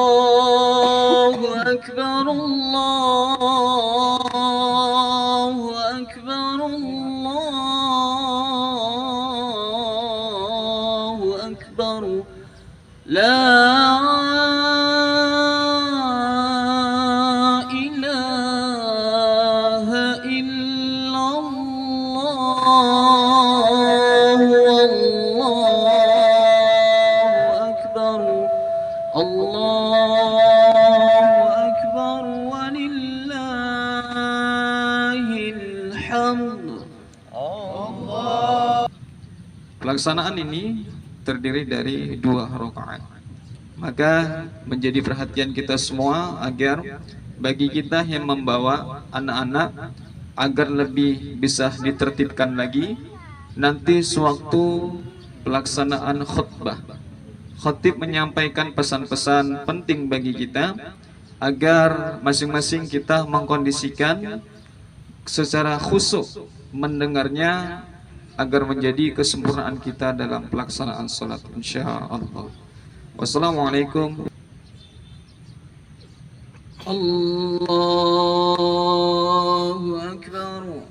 الله أكبر الله أكبر الله أكبر لا إله إلا الله والله أكبر الله أكبر ولله الحمد. Pelaksanaan ini terdiri dari 2 rakaat. Maka menjadi perhatian kita semua agar bagi kita yang membawa anak-anak agar lebih bisa ditertibkan lagi nanti sewaktu pelaksanaan khutbah. Khatib menyampaikan pesan-pesan penting bagi kita agar masing-masing kita mengkondisikan secara khusyuk mendengarnya agar menjadi kesempurnaan kita dalam pelaksanaan salat insyaallah. Wassalamualaikum. Allahu Akbar.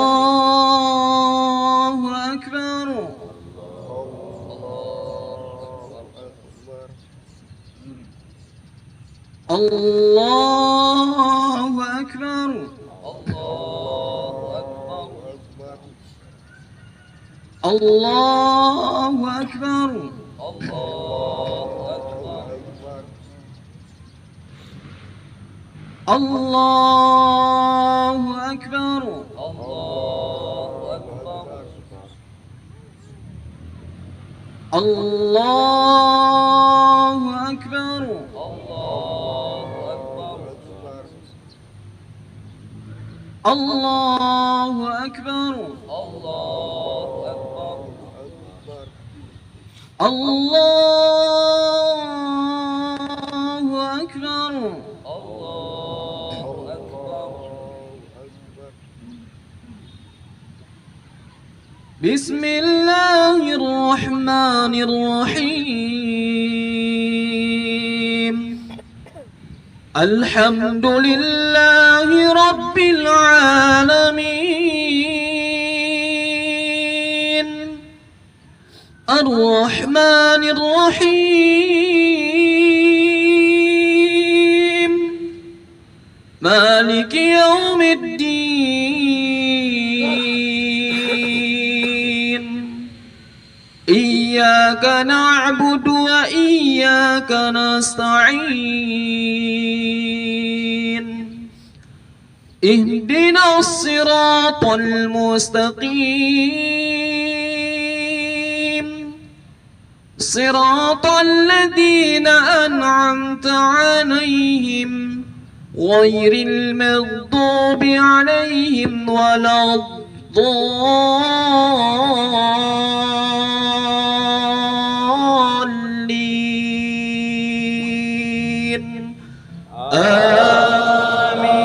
Allahu Akbar. Allahu Akbar. Allahu Akbar. Allahu Akbar. Allahu Akbar. Allahu Akbar. Allahu Akbar. Bismillahirrahmanirrahim. Alhamdulillahi Rabbil Alamin. Ar-Rahmanir Rahim. Maliki Yaumiddin. Iyyaka na'budu wa iyyaka nasta'in. Ihdinas siratal mustaqim. Siratal ladzina an'amta 'alaihim ghairil maghdubi 'alaihim waladdallin. Amin.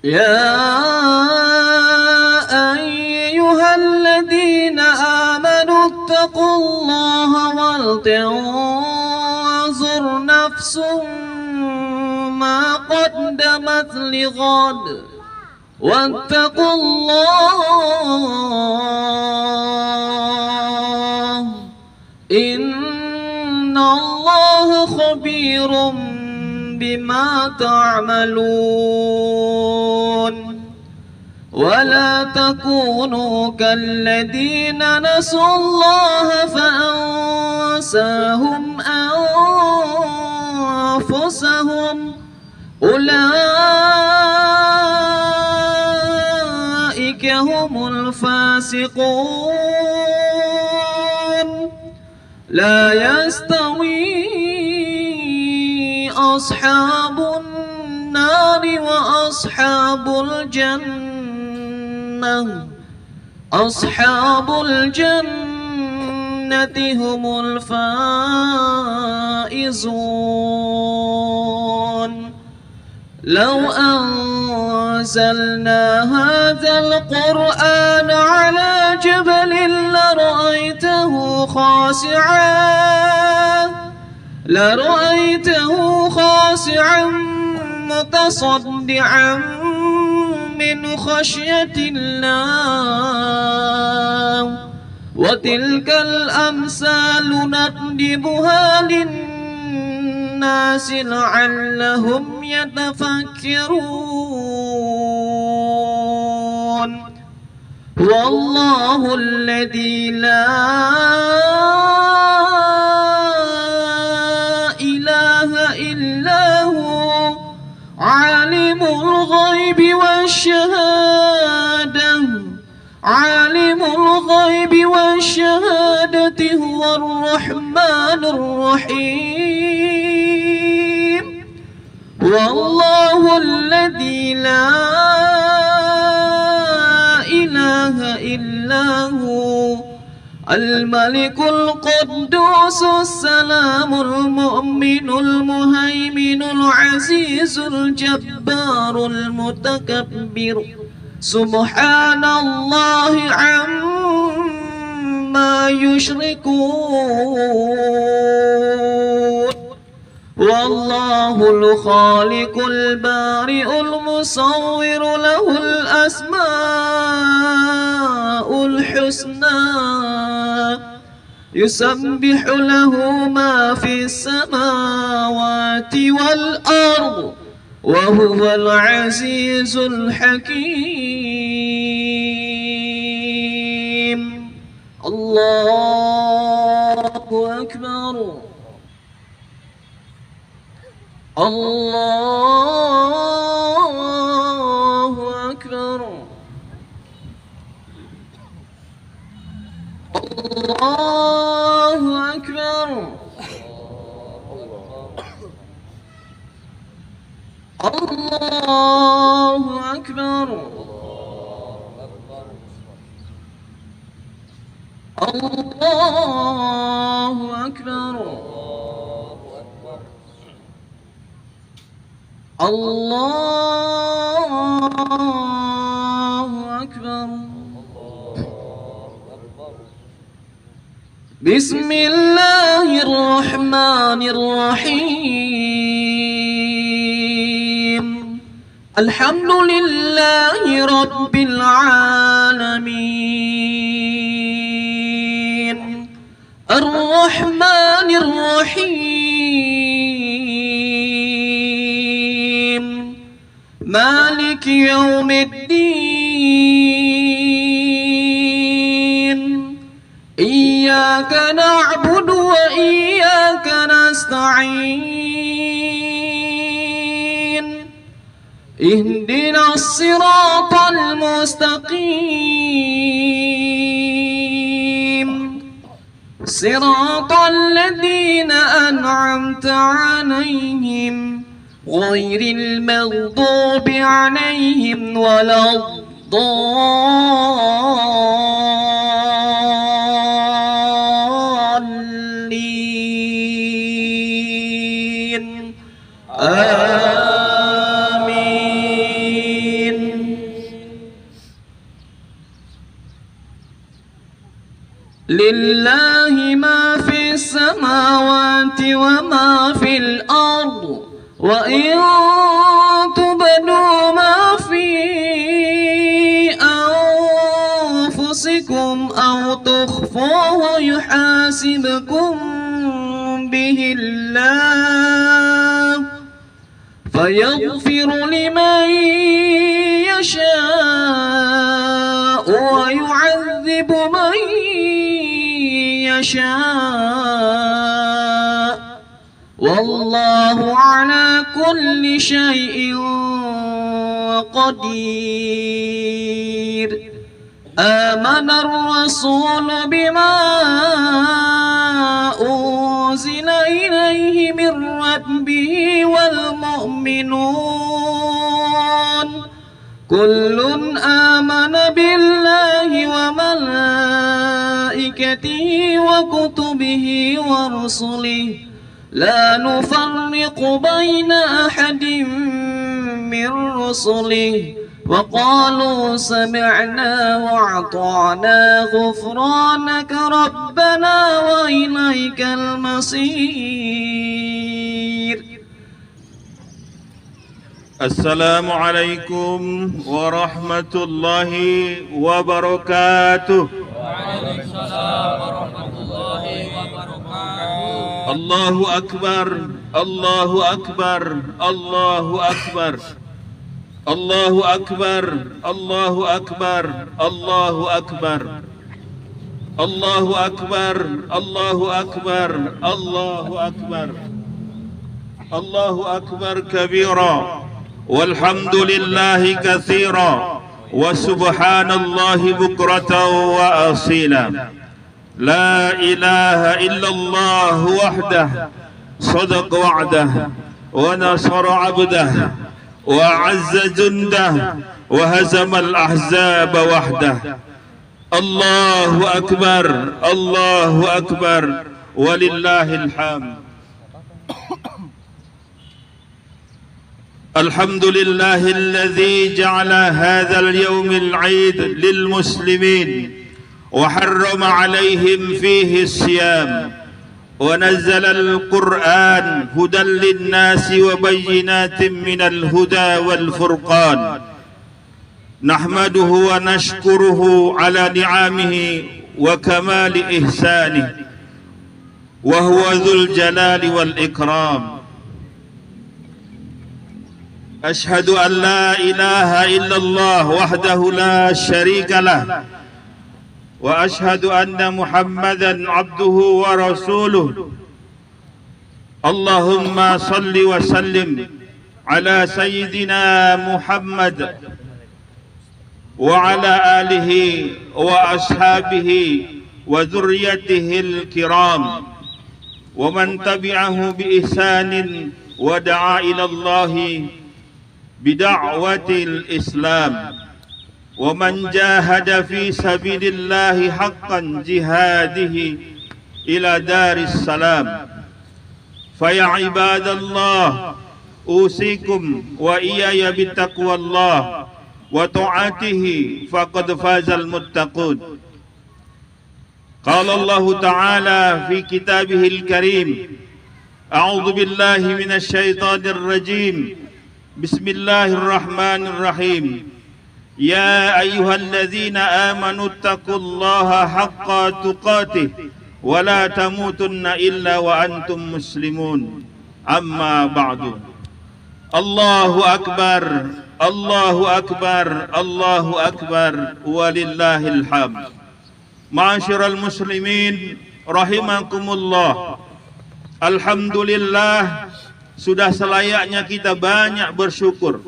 Ya ayyuhalladzina amanu ittaqullaha wal tanzur nafsum ma qaddamat lighad wattaqullah innallaha khabirum bima ta'malun. ولا تكونوا كالذين نسوا الله فأنساهم أنفسهم أولئك هم الفاسقون. لا يستوي أصحاب النار وأصحاب الجنة أصحاب الجنة هم الفائزون لو أنزلنا هذا القرآن على جبل لرأيته خاشعا متصدعا من خشية الله وتلك الأمثال نضربها للناس لعلهم يتفكرون والله الذي لا إله إلا هو عالم الغيب والشهادة هو الرحمن الرحيم والله الذي لا إله إلا هو الملك القدوس السلام المؤمن المهيمن العزيز الجبار المتكبر سبحان الله عما يشركون والله الخالق البارئ المصور له الأسماء الحسنى يسبح له ما في السماوات والأرض وهو العزيز الحكيم الله أكبر الله أكبر الله أكبر الله أكبر الله أكبر الله أكبر بسم الله الرحمن الرحيم الحمد لله رب العالمين الرحمن الرحيم مالك يوم الدين إياك نعبد وإياك نستعين اهدنا الصراط المستقيم صراط الذين أنعمت عليهم غير المغضوب عليهم ولا الضالين آمين لله ما في السماوات وما في الأرض وإن تبدوا ما في أنفسكم أو تخفوه يحاسبكم به الله فيغفر لمن يشاء ويعذب من يشاء والله على كل شيء قدير آمن الرسول بما أنزل إليه من ربه والمؤمنون كل آمن بالله وما وملائكته وكتبه ورسله لا نفرق بين أحد من رسله وقالوا سمعنا وأطعنا غفرانك ربنا وإليك المصير. السلام عليكم ورحمة الله وبركاته. وعليكم السلام ورحمة الله وبركاته. الله أكبر الله أكبر الله أكبر الله أكبر الله أكبر الله أكبر الله أكبر الله أكبر الله أكبر الله أكبر كبيرا والحمد لله كثيرا وسبحان الله بكرة وأصيلا. لا إله إلا الله وحده صدق وعده ونصر عبده وأعز جنده وهزم الأحزاب وحده. الله أكبر الله أكبر ولله الحمد. الحمد لله الذي جعل هذا اليوم العيد للمسلمين وحرم عليهم فيه الصيام ونزل القرآن هدى للناس وبينات من الهدى والفرقان. نحمده ونشكره على نعمه وكمال إحسانه وهو ذو الجلال والإكرام. أشهد أن لا إله إلا الله وحده لا شريك له وأشهد أن محمدا عبده ورسوله. اللهم صل وسلم على سيدنا محمد وعلى آله وأصحابه وذريته الكرام ومن تبعه بإحسان ودعا إلى الله بدعوة الإسلام ومن جاهد في سبيل الله حقا جهاده إلى دار السلام. فيا عباد الله أوصيكم وإياي بتقوى الله وطاعته فقد فاز المتقون. قال الله تعالى في كتابه الكريم: أعوذ بالله من الشيطان الرجيم بسم الله الرحمن الرحيم يا أيها الذين آمنوا اتقوا الله حق تقاته ولا تموتن إلا وأنتم مسلمون. أما بعد. الله أكبر الله أكبر الله أكبر ولله الحمد. معاشر المسلمين rahimakumullah. Alhamdulillah, sudah selayaknya kita banyak bersyukur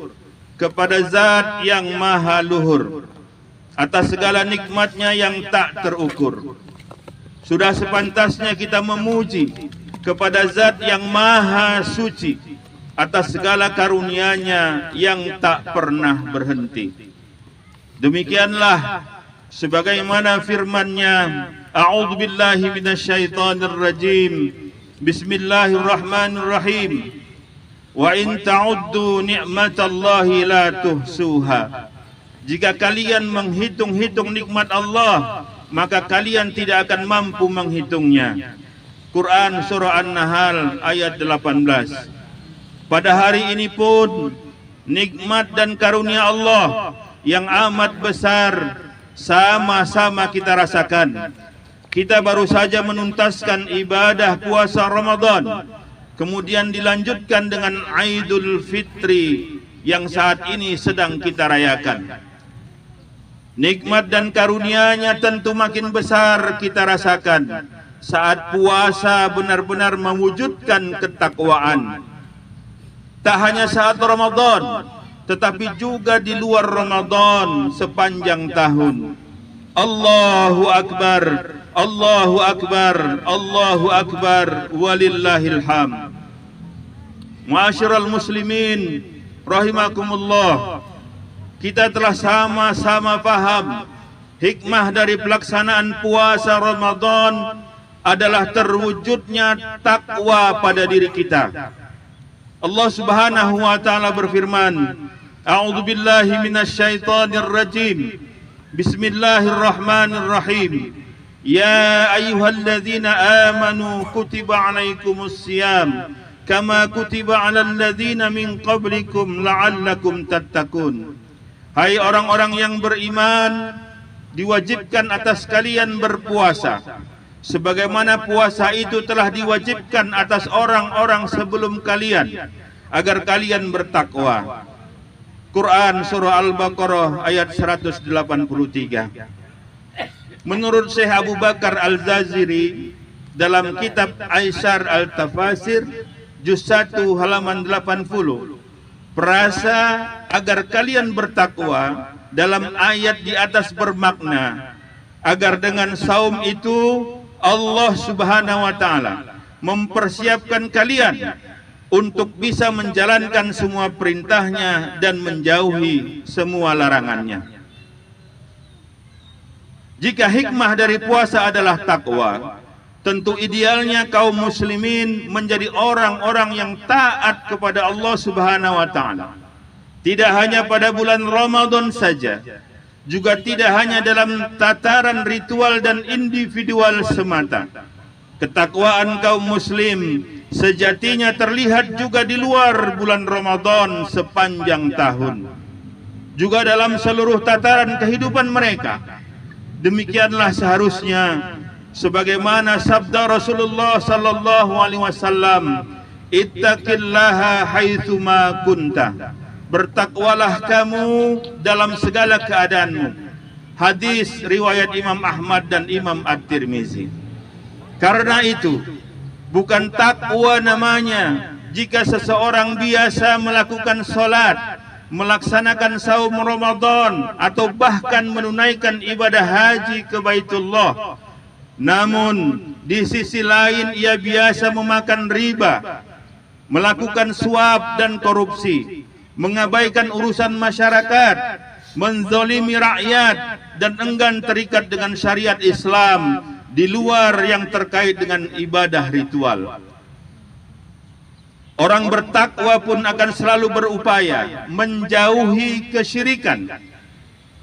kepada Zat yang Maha Luhur atas segala nikmatnya yang tak terukur. Sudah sepantasnya kita memuji kepada Zat yang Maha Suci atas segala karunia-Nya yang tak pernah berhenti. Demikianlah sebagaimana firman-Nya, A'udzubillahi minasyaitonir rajim. Bismillahirrahmanirrahim. Wa in ta'uddu ni'matallahi la tuhsuha. Jika kalian menghitung-hitung nikmat Allah, maka kalian tidak akan mampu menghitungnya. Quran surah An-Nahl ayat 18. Pada hari ini pun nikmat dan karunia Allah yang amat besar sama-sama kita rasakan. Kita baru saja menuntaskan ibadah puasa Ramadan, kemudian dilanjutkan dengan Aidul Fitri yang saat ini sedang kita rayakan. Nikmat dan karunia-Nya tentu makin besar kita rasakan saat puasa benar-benar mewujudkan ketakwaan. Tak hanya saat Ramadan, tetapi juga di luar Ramadan sepanjang tahun. Allahu Akbar, Allahu Akbar, Allahu Akbar, walillahil hamd. Ma'asyiral muslimin rahimakumullah, kita telah sama-sama paham hikmah dari pelaksanaan puasa Ramadan adalah terwujudnya takwa pada diri kita. Allah Subhanahu wa taala berfirman, A'udzu billahi minasyaitonir rajim. Bismillahirrahmanirrahim. Ya ayyuhalladzina amanu kutiba alaikumus syiyam kama kutiba alal ladzina min qablikum la'allakum tattaqun. Hai orang-orang yang beriman, diwajibkan atas kalian berpuasa sebagaimana puasa itu telah diwajibkan atas orang-orang sebelum kalian agar kalian bertakwa. Quran surah Al-Baqarah ayat 183. Menurut Syekh Abu Bakar Al-Jaziri dalam kitab Aisar Al-Tafasir juz 1 halaman 80, perasa agar kalian bertakwa dalam ayat di atas bermakna agar dengan saum itu Allah Subhanahu wa taala mempersiapkan kalian untuk bisa menjalankan semua perintahnya dan menjauhi semua larangannya. Jika hikmah dari puasa adalah takwa, tentu idealnya kaum muslimin menjadi orang-orang yang taat kepada Allah Subhanahu wa taala. Tidak hanya pada bulan Ramadan saja, juga tidak hanya dalam tataran ritual dan individual semata. Ketakwaan kaum muslim sejatinya terlihat juga di luar bulan Ramadan sepanjang tahun, juga dalam seluruh tataran kehidupan mereka. Demikianlah seharusnya, sebagaimana sabda Rasulullah sallallahu alaihi wasallam, ittaqillaha haitsuma kunta. Bertakwalah kamu dalam segala keadaanmu. Hadis riwayat Imam Ahmad dan Imam At-Tirmizi. Karena itu, bukan takwa namanya jika seseorang biasa melakukan salat, melaksanakan saum Ramadan, atau bahkan menunaikan ibadah haji ke Baitullah. Namun di sisi lain ia biasa memakan riba, melakukan suap dan korupsi, mengabaikan urusan masyarakat, menzalimi rakyat, dan enggan terikat dengan syariat Islam di luar yang terkait dengan ibadah ritual. Orang bertakwa pun akan selalu berupaya menjauhi kesyirikan.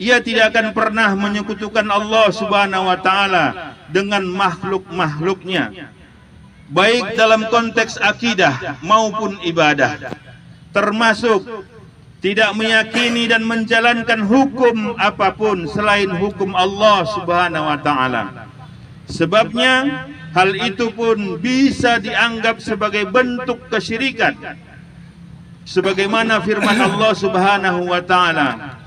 Ia tidak akan pernah menyekutukan Allah Subhanahu wa taala dengan makhluk-makhluknya, baik dalam konteks akidah maupun ibadah, termasuk tidak meyakini dan menjalankan hukum apapun selain hukum Allah Subhanahu wa taala. Sebabnya hal itu pun bisa dianggap sebagai bentuk kesyirikan, sebagaimana firman Allah Subhanahu wa taala,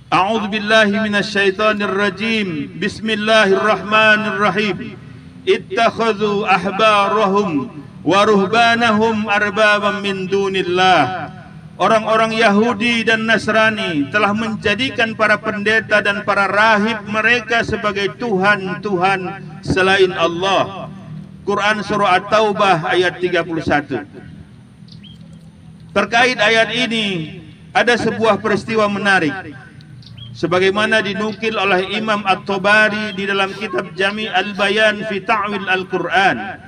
A'udzu billahi minasyaitonir rajim. Bismillahirrahmanirrahim. Ittakhadhu ahbarahum wa ruhbanahum arbaban min dunillah. Orang-orang Yahudi dan Nasrani telah menjadikan para pendeta dan para rahib mereka sebagai tuhan-tuhan selain Allah. Quran surah At-Taubah ayat 31. Terkait ayat ini ada sebuah peristiwa menarik, sebagaimana dinukil oleh Imam At-Tabari di dalam kitab Jami' Al-Bayan fi Ta'wil Al-Quran,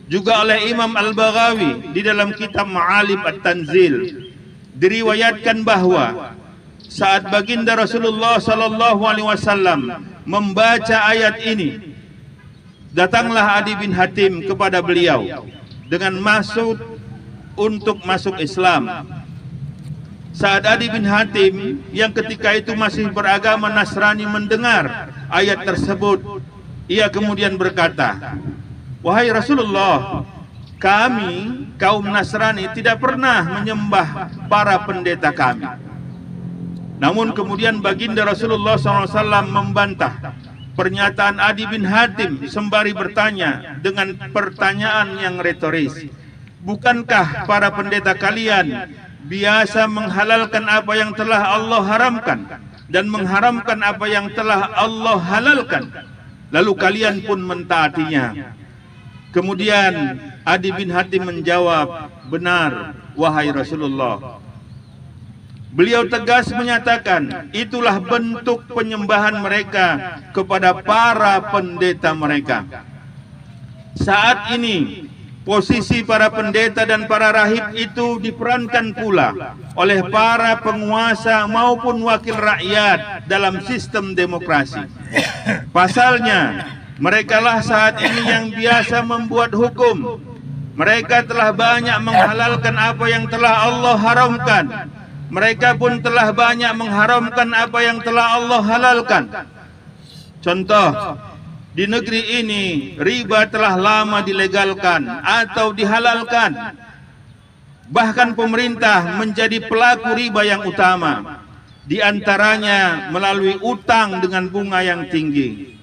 juga oleh Imam Al-Baghawi di dalam kitab Ma'alim At-Tanzil. Diriwayatkan bahwa saat baginda Rasulullah sallallahu alaihi wasallam membaca ayat ini, datanglah Adi bin Hatim kepada beliau dengan maksud untuk masuk Islam. Saat Adi bin Hatim yang ketika itu masih beragama Nasrani mendengar ayat tersebut, ia kemudian berkata, "Wahai Rasulullah, kami kaum Nasrani tidak pernah menyembah para pendeta kami." Namun kemudian baginda Rasulullah SAW membantah pernyataan Adi bin Hatim sembari bertanya dengan pertanyaan yang retoris, "Bukankah para pendeta kalian biasa menghalalkan apa yang telah Allah haramkan dan mengharamkan apa yang telah Allah halalkan, lalu kalian pun mentaatinya?" Kemudian Adi bin Hatim menjawab, "Benar, wahai Rasulullah." Beliau tegas menyatakan, itulah bentuk penyembahan mereka kepada para pendeta mereka. Saat ini, posisi para pendeta dan para rahib itu diperankan pula oleh para penguasa maupun wakil rakyat dalam sistem demokrasi. Pasalnya, merekalah saat ini yang biasa membuat hukum. Mereka telah banyak menghalalkan apa yang telah Allah haramkan. Mereka pun telah banyak mengharamkan apa yang telah Allah halalkan. Contoh, di negeri ini riba telah lama dilegalkan atau dihalalkan. Bahkan pemerintah menjadi pelaku riba yang utama, di antaranya melalui utang dengan bunga yang tinggi.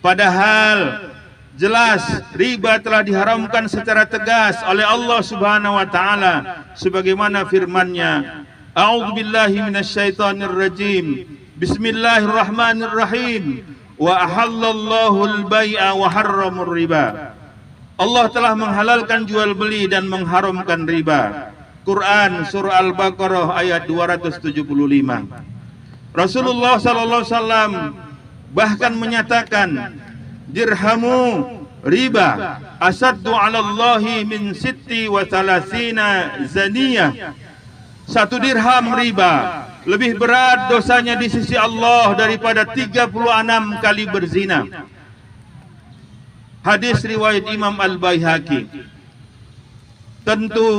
Padahal jelas riba telah diharamkan secara tegas oleh Allah Subhanahu wa taala sebagaimana firman-Nya, A'udzubillahi minasyaitonirrajim. Bismillahirrahmanirrahim. Wa ahallallahu al-bai'a wa harramur riba. Allah telah menghalalkan jual beli dan mengharamkan riba. Quran surah Al-Baqarah ayat 275. Rasulullah sallallahu alaihi wasallam bahkan menyatakan, dirhamu riba asaddu 'ala Allahi min sitti wa thalathina zaniyah. Satu dirham riba lebih berat dosanya di sisi Allah daripada 36 kali berzina. Hadis riwayat Imam Al-Baihaqi. Tentu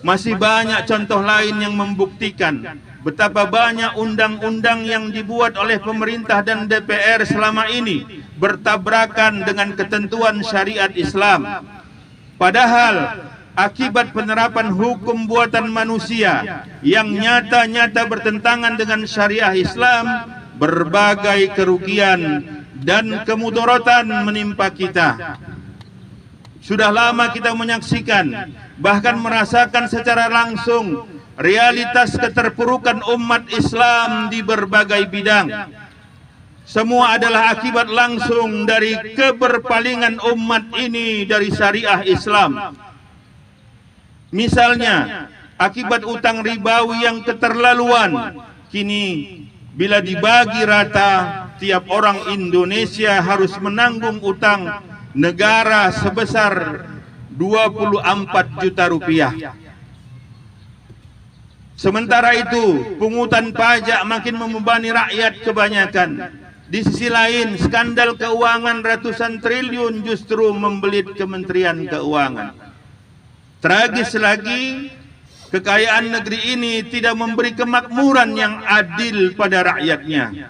masih banyak contoh lain yang membuktikan betapa banyak undang-undang yang dibuat oleh pemerintah dan DPR selama ini bertabrakan dengan ketentuan syariat Islam. Padahal akibat penerapan hukum buatan manusia yang nyata-nyata bertentangan dengan syariah Islam, berbagai kerugian dan kemudaratan menimpa kita. Sudah lama kita menyaksikan, bahkan merasakan secara langsung realitas keterpurukan umat Islam di berbagai bidang. Semua adalah akibat langsung dari keberpalingan umat ini dari syariah Islam. Misalnya, akibat utang ribawi yang keterlaluan, kini bila dibagi rata, tiap orang Indonesia harus menanggung utang negara sebesar 24 juta rupiah. Sementara itu, pungutan pajak makin membebani rakyat kebanyakan. Di sisi lain, skandal keuangan ratusan triliun justru membelit Kementerian Keuangan. Tragis lagi, kekayaan negeri ini tidak memberi kemakmuran yang adil pada rakyatnya.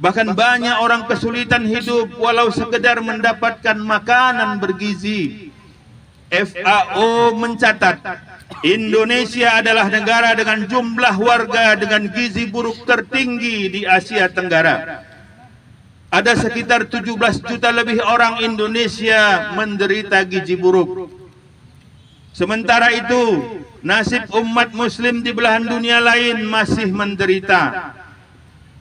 Bahkan banyak orang kesulitan hidup walau sekedar mendapatkan makanan bergizi. FAO mencatat, Indonesia adalah negara dengan jumlah warga dengan gizi buruk tertinggi di Asia Tenggara. Ada sekitar 17 juta lebih orang Indonesia menderita gizi buruk. Sementara itu, nasib umat muslim di belahan dunia lain masih menderita.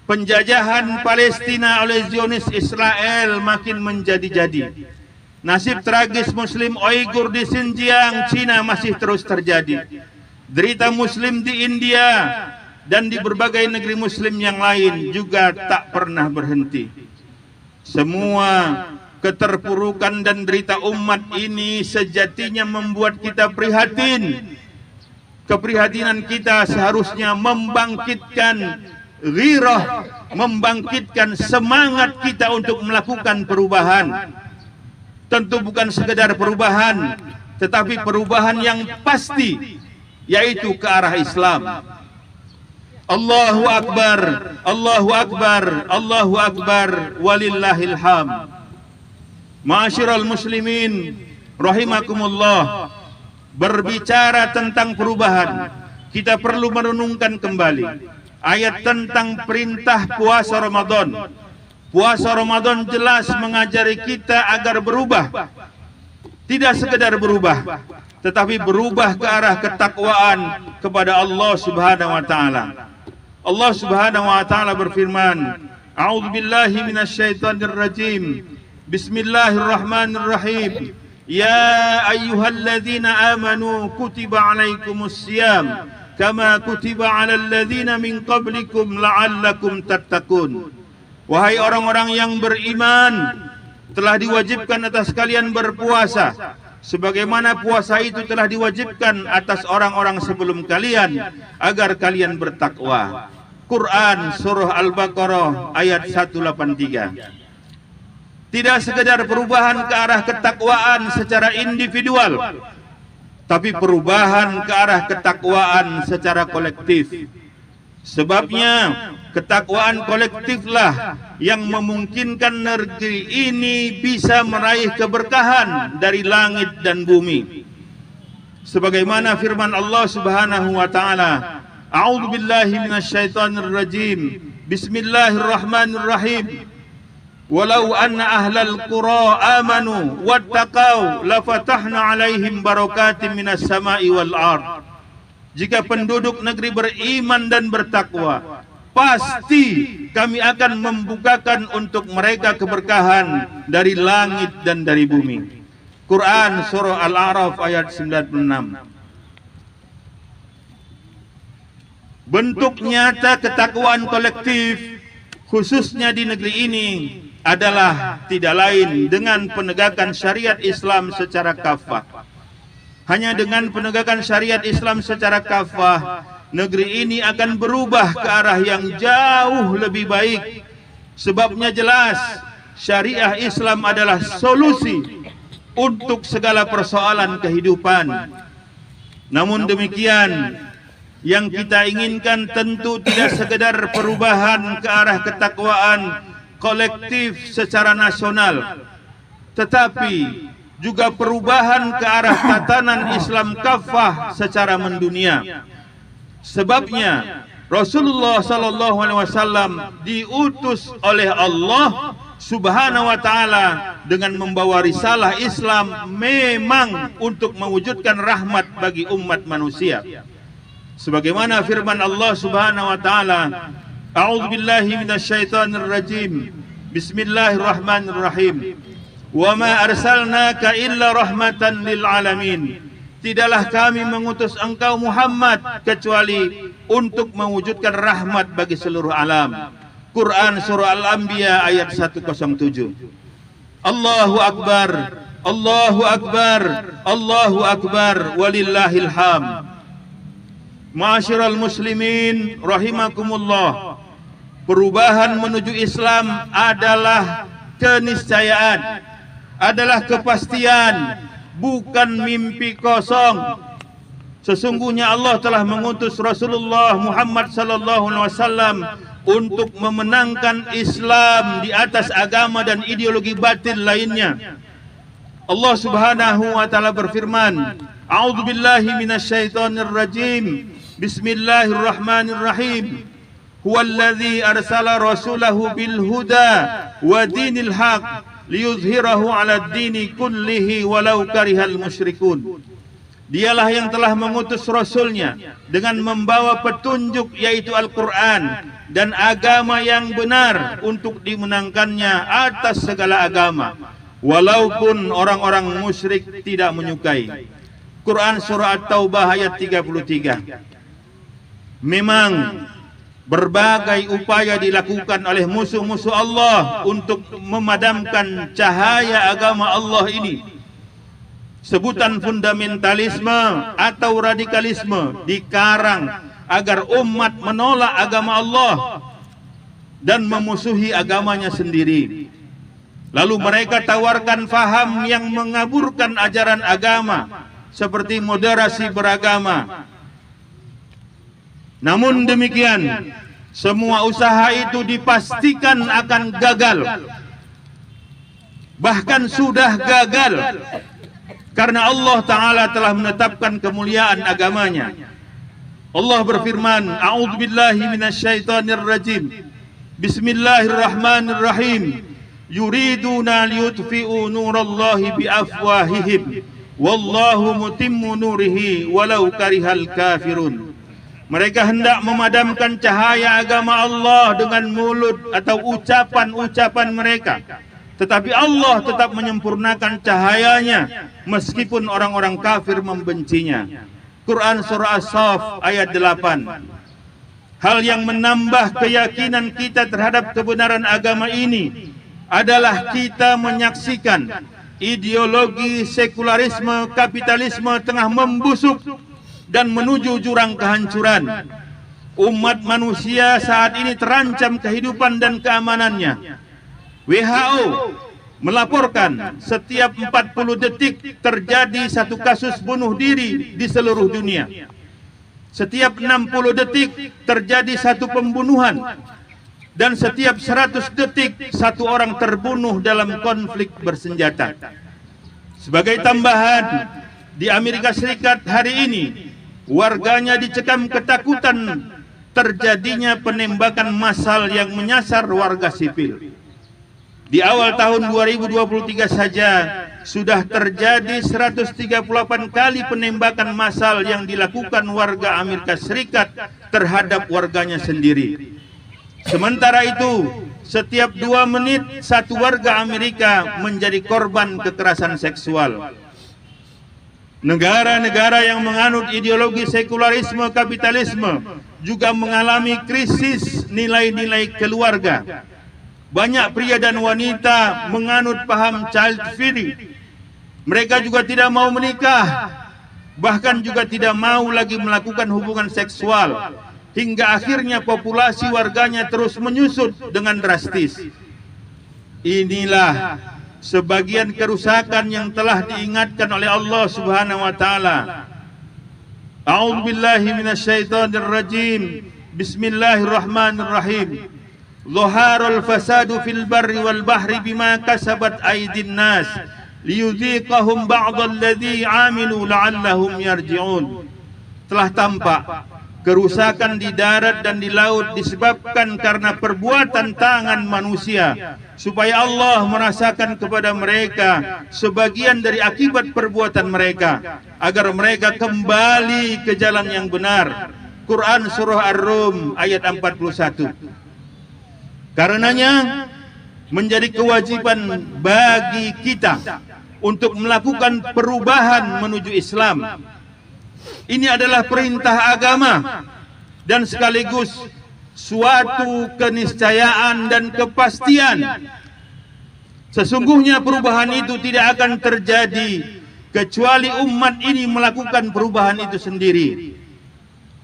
Penjajahan Palestina oleh Zionis Israel makin menjadi-jadi. Nasib tragis muslim Uighur di Xinjiang, Cina masih terus terjadi. Derita muslim di India dan di berbagai negeri muslim yang lain juga tak pernah berhenti. Semua keterpurukan dan derita umat ini sejatinya membuat kita prihatin. Keprihatinan kita seharusnya membangkitkan ghirah, membangkitkan semangat kita untuk melakukan perubahan. Tentu bukan sekedar perubahan, tetapi perubahan yang pasti, yaitu ke arah Islam. Allahu Akbar, Allahu Akbar, Allahu Akbar, walillahil hamd. Ma'asyiral muslimin rahimakumullah, berbicara tentang perubahan, kita perlu merenungkan kembali ayat tentang perintah puasa Ramadan. Puasa Ramadan jelas mengajari kita agar berubah. Tidak sekedar berubah, tetapi berubah ke arah ketakwaan kepada Allah Subhanahu wa taala. Allah Subhanahu wa taala berfirman, A'udzubillahi minasyaitonir rajim. Bismillahirrahmanirrahim. Ya ayyuhalladzina amanu kutiba alaikumus siyam kama kutiba 'alal ladzina min qablikum la'allakum tattaqun. Wahai orang-orang yang beriman, telah diwajibkan atas kalian berpuasa sebagaimana puasa itu telah diwajibkan atas orang-orang sebelum kalian agar kalian bertakwa. Quran surah Al-Baqarah ayat 183. Tidak sekedar perubahan ke arah ketakwaan secara individual, tapi perubahan ke arah ketakwaan secara kolektif. Sebabnya ketakwaan kolektiflah yang memungkinkan negeri ini bisa meraih keberkahan dari langit dan bumi. Sebagaimana firman Allah Subhanahu wa taala, A'udzu billahi minasyaitonir rajim. Bismillahirrahmanirrahim. Walau anna ahlal qura amanu wattaqau lafatahna 'alaihim barakatim minas sama'i wal ard. Jika penduduk negeri beriman dan bertakwa, pasti kami akan membukakan untuk mereka keberkahan dari langit dan dari bumi. Quran surah Al-A'raf ayat 96. Bentuk nyata ketakwaan kolektif khususnya di negeri ini adalah tidak lain dengan penegakan syariat Islam secara kafah. Hanya dengan penegakan syariat Islam secara kafah, negeri ini akan berubah ke arah yang jauh lebih baik. Sebabnya jelas, syariah Islam adalah solusi untuk segala persoalan kehidupan. Namun demikian, yang kita inginkan tentu tidak sekedar perubahan ke arah ketakwaan kolektif secara nasional, tetapi juga perubahan ke arah tatanan Islam kafah secara mendunia. Sebabnya Rasulullah sallallahu alaihi wasallam diutus oleh Allah Subhanahu wa taala dengan membawa risalah Islam memang untuk mewujudkan rahmat bagi umat manusia. Sebagaimana firman Allah Subhanahu wa taala, A'udzu billahi minasyaitonir rajim. Bismillahirrahmanirrahim. Wa ma arsalnaka illa rahmatan lil alamin. Tidaklah kami mengutus engkau Muhammad kecuali untuk mewujudkan rahmat bagi seluruh alam. Quran surah Al-Anbiya ayat 107. Allahu akbar, Allahu akbar, Allahu akbar, walillahil hamd. Ma'asyiral muslimin rahimakumullah. Perubahan menuju Islam adalah keniscayaan, adalah kepastian, bukan mimpi kosong. Sesungguhnya Allah telah mengutus Rasulullah Muhammad sallallahu alaihi wasallam untuk memenangkan Islam di atas agama dan ideologi batil lainnya. Allah Subhanahu wa taala berfirman, A'udzu billahi minasyaitonir rajim. Bismillahirrahmanirrahim. Huwallazi arsala rasulahu bil huda wa dinil haq liyuzhirahu 'alad dini kullihi walau karihal musyrikun. Dialah yang telah mengutus Rasulnya dengan membawa petunjuk yaitu Al-Quran dan agama yang benar untuk dimenangkannya atas segala agama, walaupun orang-orang musyrik tidak menyukai. Quran surah At-Taubah ayat 33. Memang berbagai upaya dilakukan oleh musuh-musuh Allah untuk memadamkan cahaya agama Allah ini. Sebutan fundamentalisme atau radikalisme dikarang agar umat menolak agama Allah dan memusuhi agamanya sendiri. Lalu mereka tawarkan faham yang mengaburkan ajaran agama seperti moderasi beragama. Namun demikian, semua usaha itu dipastikan akan gagal. Bahkan sudah gagal, karena Allah Ta'ala telah menetapkan kemuliaan agamanya. Allah berfirman, A'udzu billahi minasyaitonir rajim. Bismillahirrahmanirrahim. Yuriduna liyutfi'u nurallahi biafwahihim wallahu mutimmu nurihi walau karihal kafirun. Mereka hendak memadamkan cahaya agama Allah dengan mulut atau ucapan-ucapan mereka, tetapi Allah tetap menyempurnakan cahayanya meskipun orang-orang kafir membencinya. Quran surah As-Saff ayat 8. Hal yang menambah keyakinan kita terhadap kebenaran agama ini adalah kita menyaksikan ideologi sekularisme kapitalisme tengah membusuk dan menuju jurang kehancuran. Umat manusia saat ini terancam kehidupan dan keamanannya. WHO melaporkan setiap 40 detik terjadi satu kasus bunuh diri di seluruh dunia. Setiap 60 detik terjadi satu pembunuhan. Dan setiap 100 detik satu orang terbunuh dalam konflik bersenjata. Sebagai tambahan, di Amerika Serikat hari ini warganya dicekam ketakutan terjadinya penembakan massal yang menyasar warga sipil. Di awal tahun 2023 saja sudah terjadi 138 kali penembakan massal yang dilakukan warga Amerika Serikat terhadap warganya sendiri. Sementara itu, setiap 2 menit satu warga Amerika menjadi korban kekerasan seksual. Negara-negara yang menganut ideologi sekularisme kapitalisme juga mengalami krisis nilai-nilai keluarga. Banyak pria dan wanita menganut paham child free. Mereka juga tidak mau menikah, bahkan juga tidak mau lagi melakukan hubungan seksual, hingga akhirnya populasi warganya terus menyusut dengan drastis. Inilah sebagian kerusakan yang telah diingatkan oleh Allah Subhanahu wa taala. A'udzu billahi minasyaitonir rajim. Bismillahirrahmanirrahim. Zaharul fasadu fil barri wal bahri bima kasabat aydin nas liyudhiqahum ba'dal ladzi 'amilu la'allahum yarji'un. Telah tampak kerusakan di darat dan di laut disebabkan karena perbuatan tangan manusia, supaya Allah merasakan kepada mereka sebagian dari akibat perbuatan mereka, agar mereka kembali ke jalan yang benar. Quran surah Ar-Rum ayat 41. Karenanya menjadi kewajiban bagi kita untuk melakukan perubahan menuju Islam. Ini adalah perintah agama dan sekaligus suatu keniscayaan dan kepastian. Sesungguhnya perubahan itu tidak akan terjadi kecuali umat ini melakukan perubahan itu sendiri.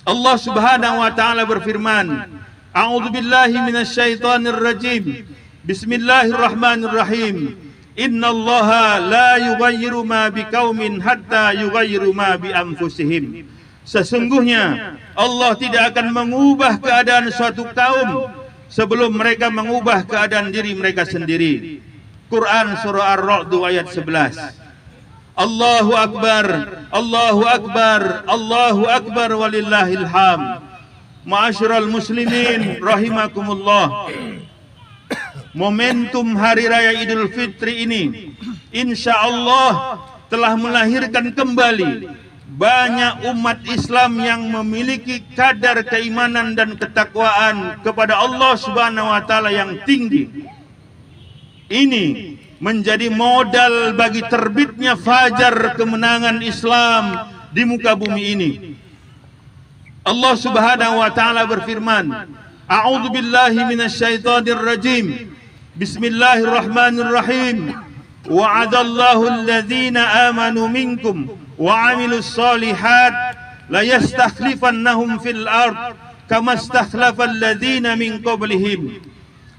Allah Subhanahu wa taala berfirman, A'udzu billahi minasyaitonir rajim. Bismillahirrahmanirrahim. Innallaha la yughayyiru ma biqaumin hatta yughayyiru ma bi anfusihim. Sesungguhnya Allah tidak akan mengubah keadaan suatu kaum sebelum mereka mengubah keadaan diri mereka sendiri. Quran surah Ar-Ra'd ayat 11. Allahu akbar, Allahu akbar, Allahu akbar walillahil hamd. Ma'asyiral muslimin rahimakumullah. Momentum Hari Raya Idul Fitri ini insyaallah telah melahirkan kembali banyak umat Islam yang memiliki kadar keimanan dan ketakwaan kepada Allah Subhanahu wa taala yang tinggi. Ini menjadi modal bagi terbitnya fajar kemenangan Islam di muka bumi ini. Allah Subhanahu wa taala berfirman, A'udzu billahi minasyaitonir rajim. Bismillahirrahmanirrahim. Wa'adallahu alladhina amanu minkum wa 'amilus solihat la yastakhlifannahum fil ard kama istakhlafal ladzina min qablihim.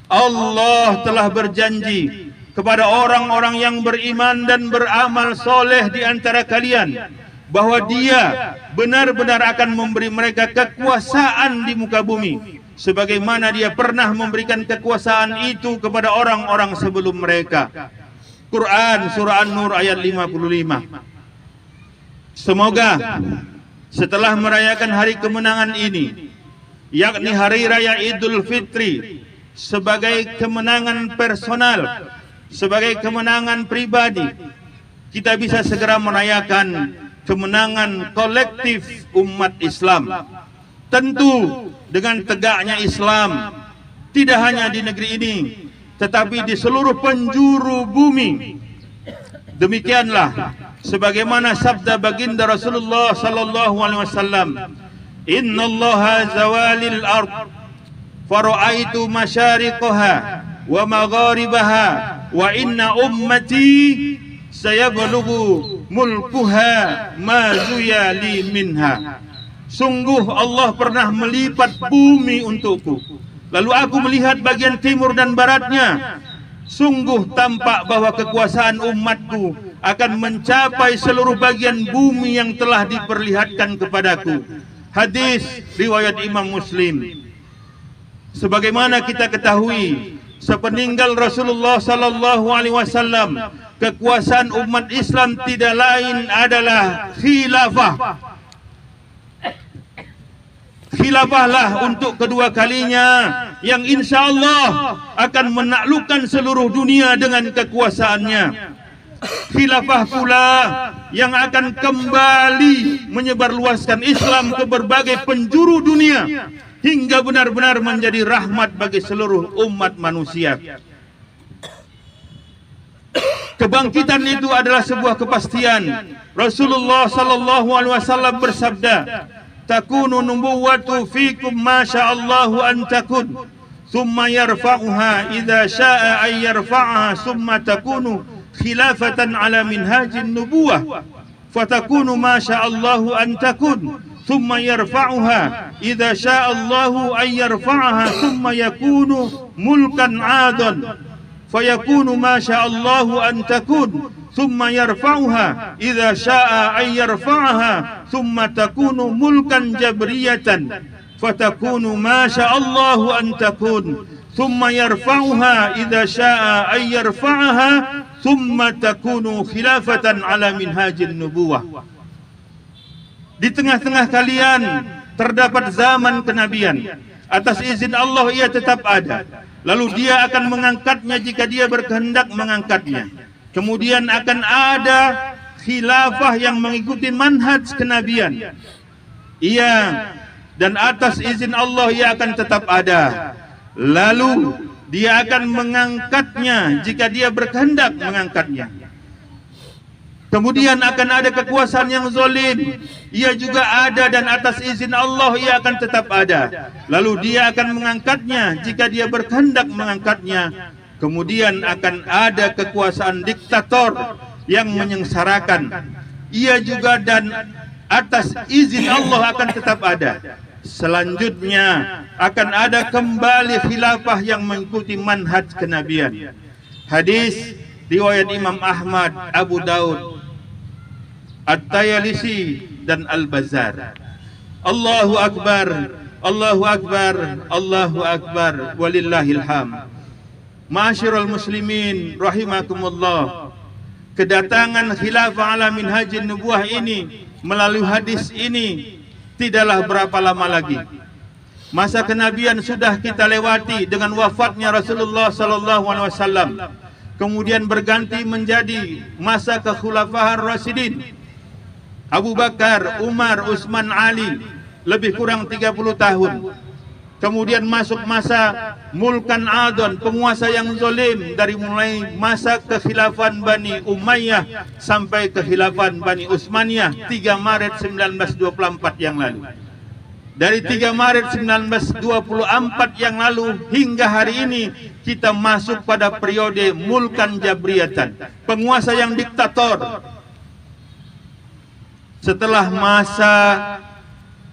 Allah telah berjanji kepada orang-orang yang beriman dan beramal soleh di antara kalian bahwa Dia benar-benar akan memberi mereka kekuasaan di muka bumi sebagaimana Dia pernah memberikan kekuasaan itu kepada orang-orang sebelum mereka. Quran surah An-Nur ayat 55. Semoga setelah merayakan hari kemenangan ini, yakni hari raya Idul Fitri, sebagai kemenangan personal, sebagai kemenangan pribadi, kita bisa segera merayakan kemenangan kolektif umat Islam. Tentu dengan tegaknya Islam tidak hanya di negeri ini, tetapi di seluruh penjuru bumi. Demikianlah sebagaimana sabda baginda Rasulullah sallallahu alaihi wasallam, innallaha zawalil ard fara'aitu masyariqaha wa magharibaha wa inna ummati sayablughu mulkuha ma zuyali minha. Sungguh Allah pernah melipat bumi untukku, lalu aku melihat bagian timur dan baratnya. Sungguh tampak bahwa kekuasaan umatku akan mencapai seluruh bagian bumi yang telah diperlihatkan kepadaku. Hadis riwayat Imam Muslim. Sebagaimana kita ketahui, sepeninggal Rasulullah sallallahu alaihi wasallam, kekuasaan umat Islam tidak lain adalah khilafah. Khilafahlah untuk kedua kalinya yang insya-Allah akan menaklukkan seluruh dunia dengan kekuasaannya. Khilafah pula yang akan kembali menyebarluaskan Islam ke berbagai penjuru dunia hingga benar-benar menjadi rahmat bagi seluruh umat manusia. Kebangkitan itu adalah sebuah kepastian. Rasulullah sallallahu alaihi wasallam bersabda, takunu nubuwwatu fikum ma sya'allahu an takun, thumma yarfa'uha idza syaa'a ay yarfa'aha, thumma takunu khilafatan ala minhajin nubuwah, fatakunu ma sya'allahu an takun, thumma yarfa'uha idza sya'allahu ay yarfa'aha, thumma yakunu mulkan 'adan, fayakunu ma sya'allahu an takun, thumma yarfa'uha idza syaa'a ay yarfa'aha, thumma takunu mulkan jabriyatan, fatakunu ma sya'allahu an takun, thumma yarfa'uha idza syaa'a ay yarfa'aha, thumma takunu khilafatan ala minhajin nubuwah. Di tengah-tengah kalian terdapat zaman kenabian. Atas izin Allah ia tetap ada. Lalu dia akan mengangkatnya jika dia berkehendak mengangkatnya. Kemudian akan ada khilafah yang mengikuti manhaj kenabian. Ia dan atas izin Allah ia akan tetap ada. Lalu dia akan mengangkatnya jika dia berkehendak mengangkatnya. Kemudian akan ada kekuasaan yang zalim. Ia juga ada dan atas izin Allah ia akan tetap ada. Lalu dia akan mengangkatnya jika dia berkehendak mengangkatnya. Kemudian akan ada kekuasaan diktator yang menyengsarakan. Ia juga dan atas izin Allah akan tetap ada. Selanjutnya akan ada kembali khilafah yang mengikuti manhaj kenabian. Hadis riwayat Imam Ahmad, Abu Daud, At-Tayalisi dan Al-Bazzar. Allahu Akbar, Allahu Akbar, Allahu Akbar, walillahil hamd. Ma'asyiral muslimin rahimakumullah. Kedatangan khilafah ala minhajin nubuwah ini melalui hadis ini tidaklah berapa lama lagi. Masa kenabian sudah kita lewati dengan wafatnya Rasulullah sallallahu alaihi wasallam. Kemudian berganti menjadi masa kekhulafahan Rasyidin. Abu Bakar, Umar, Utsman, Ali, lebih kurang 30 tahun. Kemudian masuk masa mulkan adon, penguasa yang zalim, dari mulai masa kekhilafan Bani Umayyah sampai kekhilafan Bani Utsmaniyah 3 Maret 1924 yang lalu. Dari 3 Maret 1924 yang lalu hingga hari ini kita masuk pada periode mulkan jabriyatan, penguasa yang diktator. Setelah masa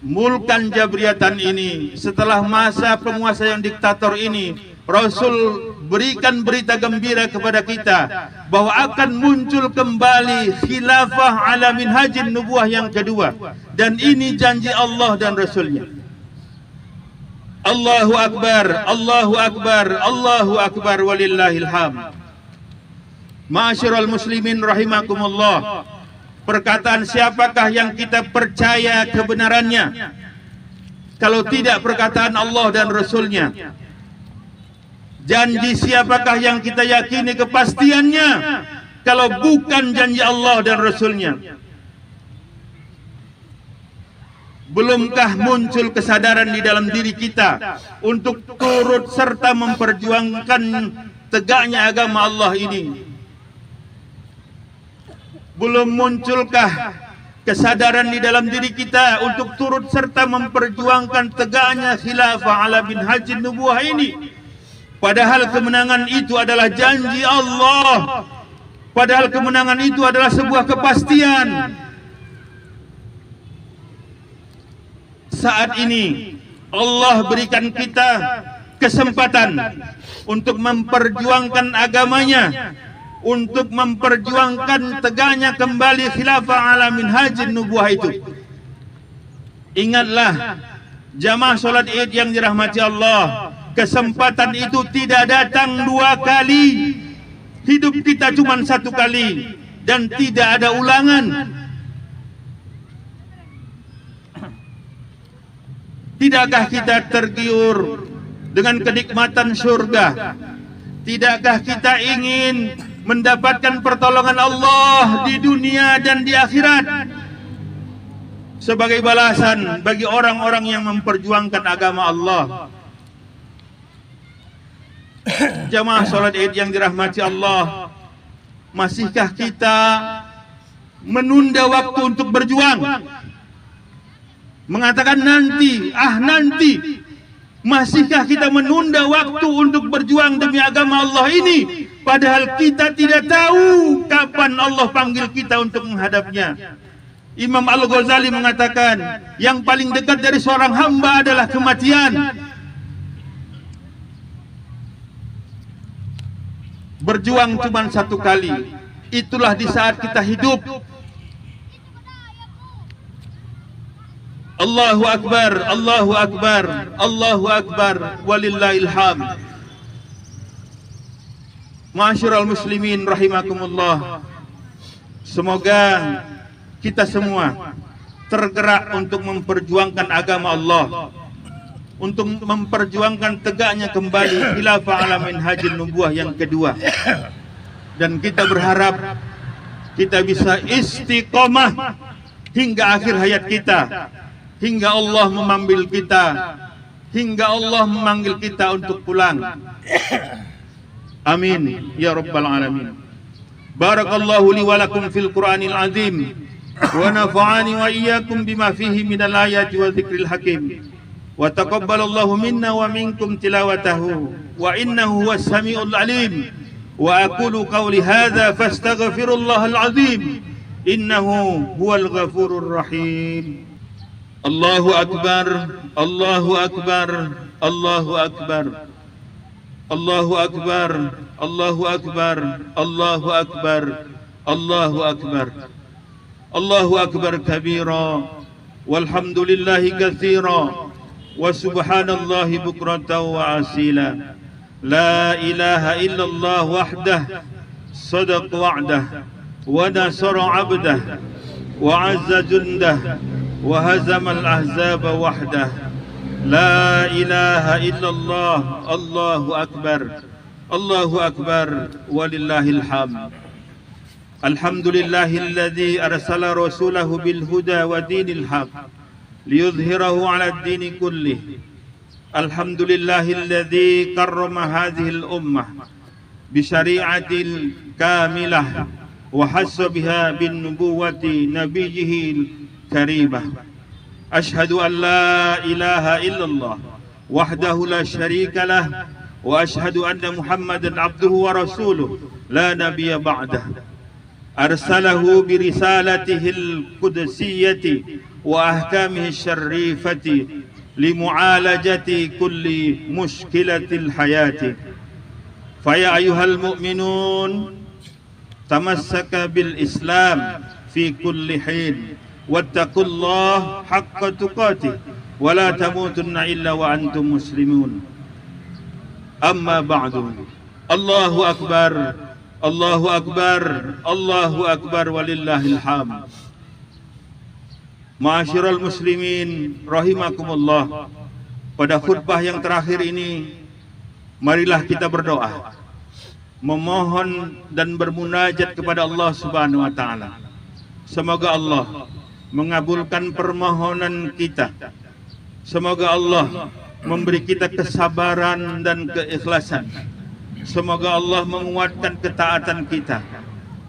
mulkan jabriyatan ini, setelah masa penguasa yang diktator ini, Rasul berikan berita gembira kepada kita bahwa akan muncul kembali khilafah ala minhajin nubuwah yang kedua, dan ini janji Allah dan Rasulnya. Allahu Akbar, Allahu Akbar, Allahu Akbar, walillahil hamd. Ma'asyiral muslimin rahimakumullah. Perkataan siapakah yang kita percaya kebenarannya kalau tidak perkataan Allah dan Rasulnya? Janji siapakah yang kita yakini kepastiannya kalau bukan janji Allah dan Rasulnya? Belumkah muncul kesadaran di dalam diri kita untuk turut serta memperjuangkan tegaknya agama Allah ini? Belum munculkah kesadaran di dalam diri kita untuk turut serta memperjuangkan tegaknya khilafah ala minhajin nubuwah ini? Padahal kemenangan itu adalah janji Allah. Padahal kemenangan itu adalah sebuah kepastian. Saat ini Allah berikan kita kesempatan untuk memperjuangkan agamanya, untuk memperjuangkan tegaknya kembali khilafah ala minhajin nubuwah itu. Ingatlah jamaah salat Id yang dirahmati Allah, kesempatan itu tidak datang dua kali. Hidup kita cuma satu kali dan tidak ada ulangan. Tidakkah kita tergiur dengan kenikmatan surga? Tidakkah kita ingin mendapatkan pertolongan Allah di dunia dan di akhirat sebagai balasan bagi orang-orang yang memperjuangkan agama Allah? Jamaah salat Id yang dirahmati Allah, masihkah kita menunda waktu untuk berjuang? Mengatakan nanti, nanti. Masihkah kita menunda waktu untuk berjuang demi agama Allah ini? Padahal kita tidak tahu kapan Allah panggil kita untuk menghadapnya. Imam Al-Ghazali mengatakan, yang paling dekat dari seorang hamba adalah kematian. Berjuang cuma satu kali. Itulah di saat kita hidup. Allahu Akbar, Allahu Akbar, Allahu Akbar, walillahil hamd. Ma'asyiral muslimin rahimakumullah. Semoga kita semua tergerak untuk memperjuangkan agama Allah, untuk memperjuangkan tegaknya kembali khilafah ala minhajin nubuwah yang kedua. Dan kita berharap kita bisa istiqomah hingga akhir hayat kita, hingga Allah memanggil kita, hingga Allah memanggil kita untuk pulang. Amin ya rabbal alamin. Barakallahu li wa lakum fil Qur'anil azim wa nafa'ani wa iyyakum bima fihi minal ayati wa dzikril hakim. Wa taqabbalallahu minna wa minkum tilawatahu wa innahu huwas samiul alim. Wa aqulu qawli hadza fastaghfirullahal azim innahu huwal ghafurur rahim. Allahu Akbar, Allahu Akbar, Allahu Akbar, Allahu Akbar, Allahu Akbar, Allahu Akbar, Allahu Akbar, Allahu Akbar kabira, walhamdulillahi katsira, wa subhanallahi bukratan wa asila. La ilaha illallah wahdah, sadaq wa'dah, wa nasara 'abdah, wa 'azza jundah, وهزم الأحزاب وحده. لا إله إلا الله. الله أكبر، الله أكبر، ولله الحمد. الحمد لله الذي أرسل رسوله بالهدى ودين الحق ليظهره على الدين كله. الحمد لله الذي كرم هذه الأمة بشريعة كاملة وحس بها بالنبوة نبيه كريمة. أشهد أن لا إله إلا الله وحده لا شريك له وأشهد أن محمدا عبده ورسوله لا نبي بعده. أرسله برسالته القدسية وأحكامه الشريفة لمعالجة كل مشكلة الحياة. فيا أيها المؤمنون تمسك بالإسلام في كل حين واتقوا الله حق تقاته ولا تموتن إلا وأنتم مسلمون. أما بعد. الله أكبر، الله أكبر، الله أكبر walillahil hamd. Ma'asyiral muslimin rahimakumullah. Pada khutbah yang terakhir ini, marilah kita berdoa, memohon dan bermunajat kepada Allah Subhanahu wa taala. Semoga Allah mengabulkan permohonan kita. Semoga Allah memberi kita kesabaran dan keikhlasan. Semoga Allah menguatkan ketaatan kita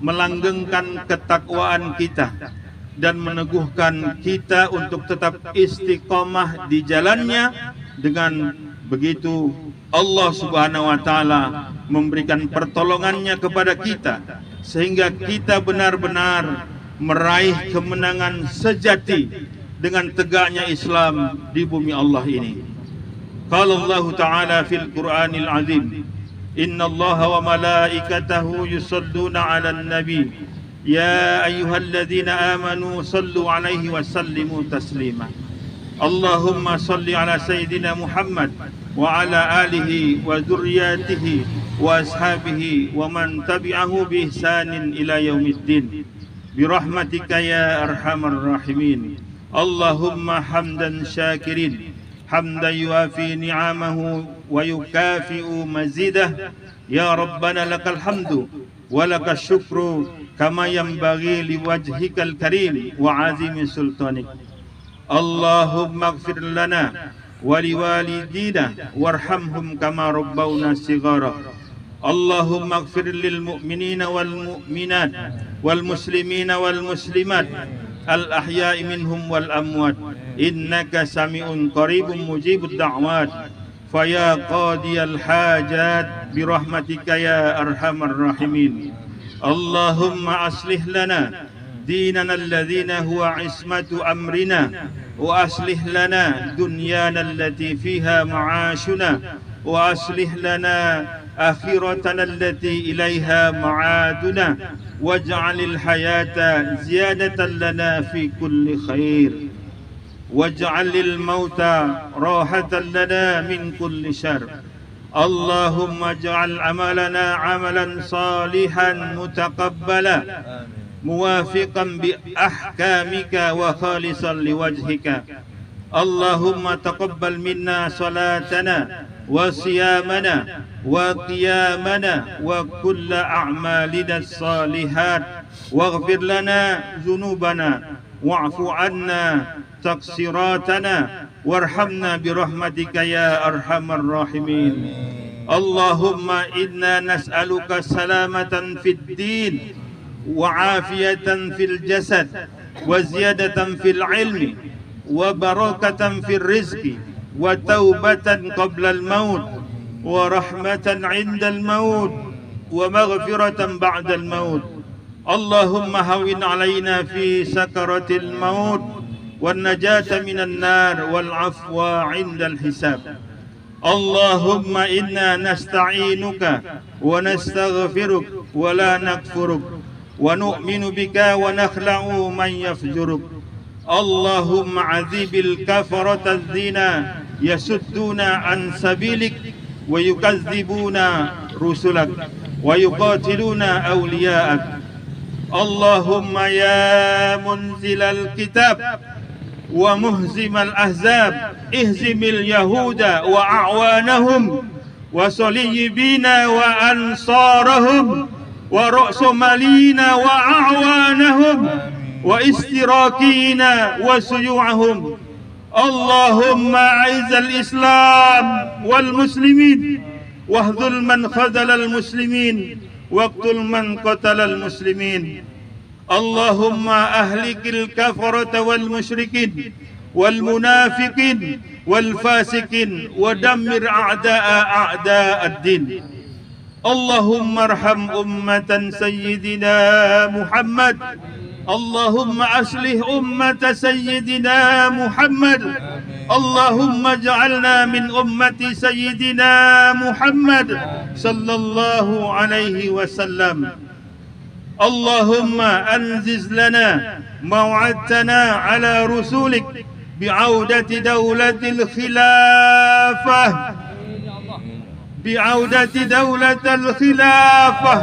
melanggengkan ketakwaan kita dan meneguhkan kita untuk tetap istiqomah di jalannya. Dengan begitu Allah Subhanahu wa taala memberikan pertolongannya kepada kita sehingga kita benar-benar meraih kemenangan sejati dengan tegaknya Islam di bumi Allah ini. Qala Allah Ta'ala fil Qur'anil Azim, Inna Allah wa malaikatahu yusalluna 'alan nabi ya ayyuhalladzina amanu sallu 'alaihi wa sallimu taslima. Allahumma salli 'ala sayyidina Muhammad wa 'ala alihi wa dzurriyyatihi wa ashabihi wa man tabi'ahu bi ihsanin ila yaumiddin. Birahmatika ya arhamar rahimin. Allahumma hamdan syakirin hamdan yuafi ni'amahu wa yukafi'u mazidah. Ya Rabbana lakal hamdu wa lakal syukru kama yanbaghi liwajhikal karim wa azimi sultanik. Allahumma ighfir lana wa liwalidina warhamhum kama rabbawna shighara. Allahumma ighfir lil mu'minina wal mu'minat wal muslimina wal muslimat al ahya'i minhum wal amwat innaka sami'un qaribun mujibud da'wat faya qadiyal hajat birahmatika ya arhamar rahimin. Allahumma aslih lana dinana alladhina huwa ismatu amrina wa aslih lana dunyana allati fiha ma'ashuna wa aslih lana akhiratana allati ilaiha ma'aduna waj'alil hayata ziyadatan lana fi kulli khair waj'alil mauta rahatan lana min kulli syarr. Allahumma ij'al amalana amalan salihan mutaqabbala muwafiqan bi ahkamika wa khalisan liwajhika. Allahumma taqabbal minna salatana wa siyamana wa qiyamana wa kulla a'malina salihat waghfir lana dhunubana wa'fu 'anna taqsiratana warhamna birahmatika ya arhamar rahimin. Allahumma inna nas'aluka salamatan fid din wa afiyatan fil jasad wa ziyadatan fil ilmi wa barakatan fil rizqi wa taubatan qabla al maut wa rahmatan 'inda al maut wa maghfiratan ba'da al maut. Allahumma hawwin 'alaina fi sakaratil maut wan najata minan nar wal 'afwa 'inda al hisab. Allahumma inna nasta'inuka wa nastaghfiruk wa la nakfuruk wa nu'minu bika wa nakhla'u man yafjuruk. Allahumma 'adzibil kafarata adh-dhina yasudduna an sabilik wa yukazzibuna rusulak wa yuqatiluna awliya'ak. Allahumma ya munzilal kitab wa muhzimal ahzab ihzimil yahuda wa a'wanahum wa saliyibina wa ansarahum wa ru'sumalina wa a'wanahum wa istirakina wa suyu'ahum. Allahumma a'izzal islam wal muslimin wahdhul man khadhalal muslimin waqtul man qatalal muslimin. Allahumma ahlikil kafarata wal musyrikin wal munafiqin wal fasikin wa dammir a'da'a a'da'ad-din. Allahumma arham ummatan sayyidina Muhammad. Allahumma aslih ummata sayyidina Muhammad. Allahumma ja'alna min ummati sayyidina Muhammad sallallahu alaihi wasallam. Allahumma anziz lana maw'adtana ala rusulik bi'audati dawlatil khilafah bi'audati dawlatil khilafah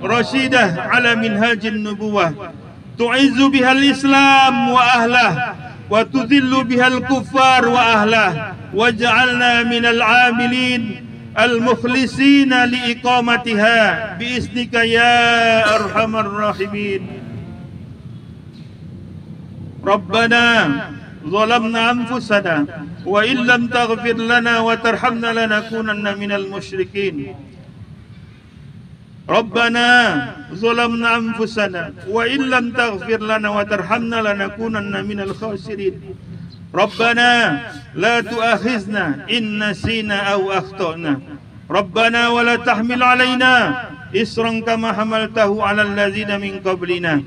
rasyidah ala minhajin nubuwah tu'izzu bihal islam wa ahlah wa tudhillu bihal kuffar wa ahlah waj'alna minal 'amilin المخلصين لإقامتها بإذنك يا أرحم الراحمين. ربنا ظلمنا أنفسنا وإن لم تغفر لنا وترحمنا لنكونن من المشركين. Rabbana zalamna anfusana wa illam taghfir lana wa tarhamna lanakunanna minal khasirin. Rabbana la tu'akhizna in nasina aw akhtana. Rabbana wa la tahmil alaina isran kama hamaltahu 'alal ladzina min qablina.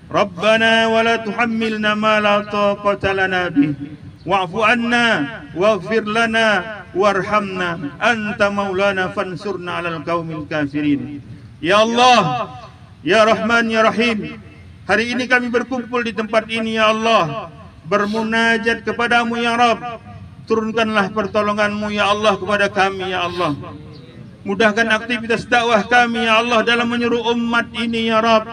Rabbana wa la tuhammilna ma la taqata lana bih. Wa'fu anna waghfir lana warhamna anta maulana fansurna 'alal qaumil kafirin. Ya Allah, ya Rahman, ya Rahim, hari ini kami berkumpul di tempat ini ya Allah, bermunajat kepadamu ya Rabb. Turunkanlah pertolonganmu ya Allah kepada kami ya Allah. Mudahkan aktivitas dakwah kami ya Allah dalam menyuruh umat ini ya Rabb,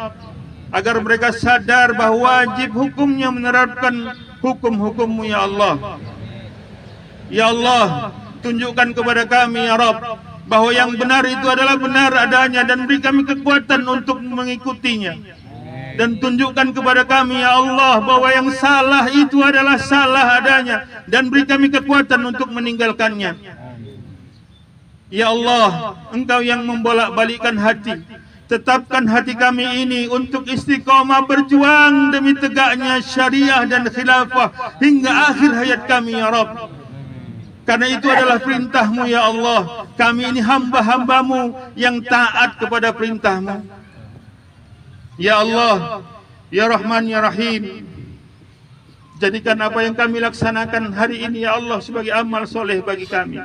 agar mereka sadar bahwa wajib hukumnya menerapkan hukum-hukummu ya Allah. Ya Allah, tunjukkan kepada kami ya Rabb bahwa yang benar itu adalah benar adanya, dan beri kami kekuatan untuk mengikutinya. Dan tunjukkan kepada kami ya Allah bahwa yang salah itu adalah salah adanya, dan beri kami kekuatan untuk meninggalkannya. Ya Allah, Engkau yang membolak-balikkan hati, tetapkan hati kami ini untuk istiqomah berjuang demi tegaknya syariah dan khilafah hingga akhir hayat kami ya Rabb. Karena itu adalah perintah-Mu ya Allah. Kami ini hamba-hamba-Mu yang taat kepada perintah-Mu. Ya Allah, ya Rahman, ya Rahim, jadikan apa yang kami laksanakan hari ini ya Allah sebagai amal soleh bagi kami.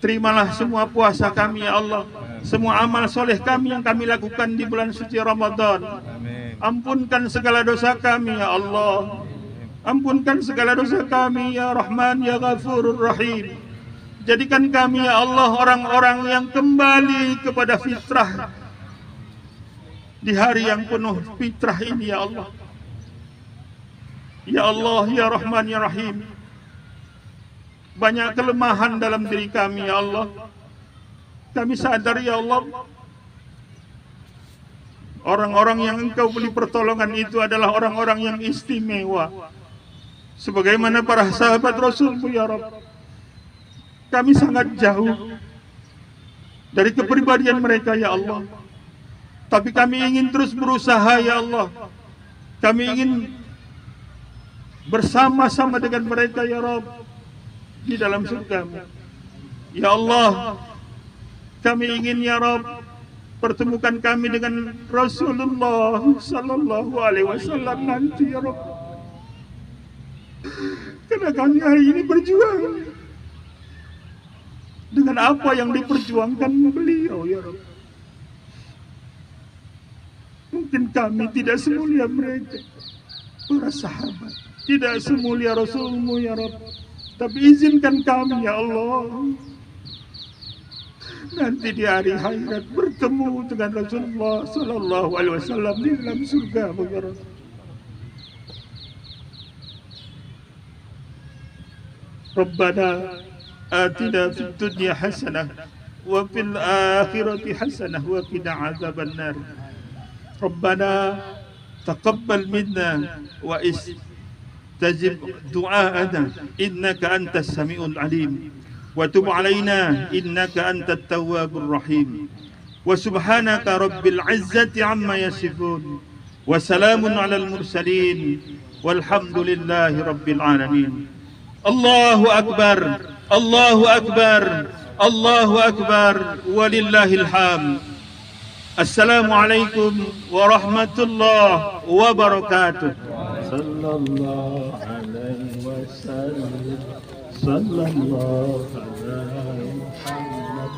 Terimalah semua puasa kami ya Allah, semua amal soleh kami yang kami lakukan di bulan suci Ramadan. Ampunkan segala dosa kami ya Allah. Ampunkan segala dosa kami ya Rahman, ya Ghafurur Rahim. Jadikan kami ya Allah orang-orang yang kembali kepada fitrah di hari yang penuh fitrah ini ya Allah. Ya Allah, ya Rahman, ya Rahim, banyak kelemahan dalam diri kami ya Allah. Kami sadar ya Allah, orang-orang yang Engkau beri pertolongan itu adalah orang-orang yang istimewa, sebagaimana para sahabat Rasul-Mu ya Rabb. Kami sangat jauh dari kepribadian mereka ya Allah, tapi kami ingin terus berusaha ya Allah. Kami ingin bersama-sama dengan mereka ya Rabb di dalam surga-Mu. Ya Allah, kami ingin ya Rabb pertemukan kami dengan Rasulullah sallallahu alaihi wasallam nanti ya Rabb. Karena kami hari ini berjuang dengan apa yang diperjuangkan beliau ya Rabb. Mungkin kami tidak semulia mereka, para sahabat, tidak semulia Rasul-Mu ya Rabb, tapi izinkan kami ya Allah nanti di hari akhirat bertemu dengan Rasulullah sallallahu alaihi wasallam di dalam surga-Mu ya Rabb. Rabbana atina fid dunya hasanah wa fil akhirati hasanah wa qina azabannar. Rabbana taqabbal minna wa istajib du'aana innaka antas samiul alim wa tub alaina innaka antat tawwabur rahim. Wa subhanaka rabbil izzati amma yasifun wa salamun alal mursalin walhamdulillahi rabbil alamin. Allahu akbar, Allahu akbar, Allahu akbar, walillahil hamd. Assalamualaikum warahmatullahi wabarakatuh. Sallallahu alaihi wasallam, sallallahu alaihi Muhammad.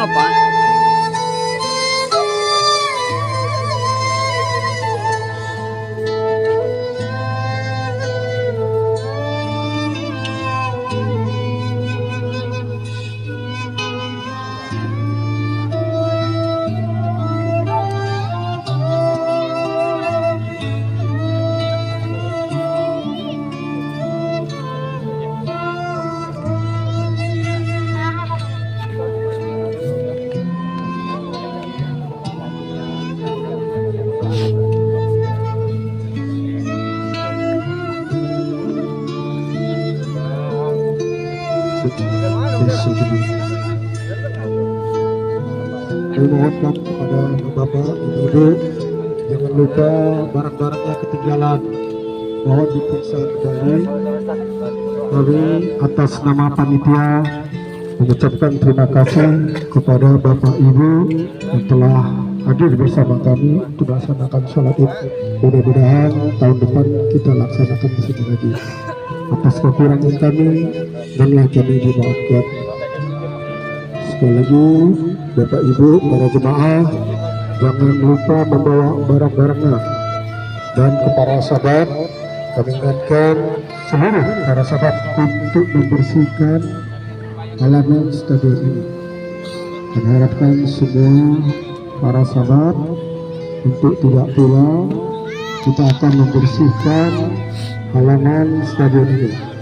Bapak. Saya mohonkan kepada bapak, ibu, jangan lupa barang-barangnya ketinggalan, mohon diperiksa kembali. Kami atas nama panitia mengucapkan terima kasih kepada bapak ibu yang telah hadir bersama kami untuk melaksanakan sholat id. Mudah-mudahan tahun depan kita laksanakan di sini lagi. Atas kekurangan kami, marilah kami dimaafkan. Sekali lagi, Bapak Ibu, para jemaah, jangan lupa membawa barang-barangnya. Dan kepada sahabat, kami ingatkan seluruh para sahabat untuk membersihkan halaman stadion ini. Kami harapkan semua para sahabat untuk tidak pulang, kita akan membersihkan halaman stadion ini.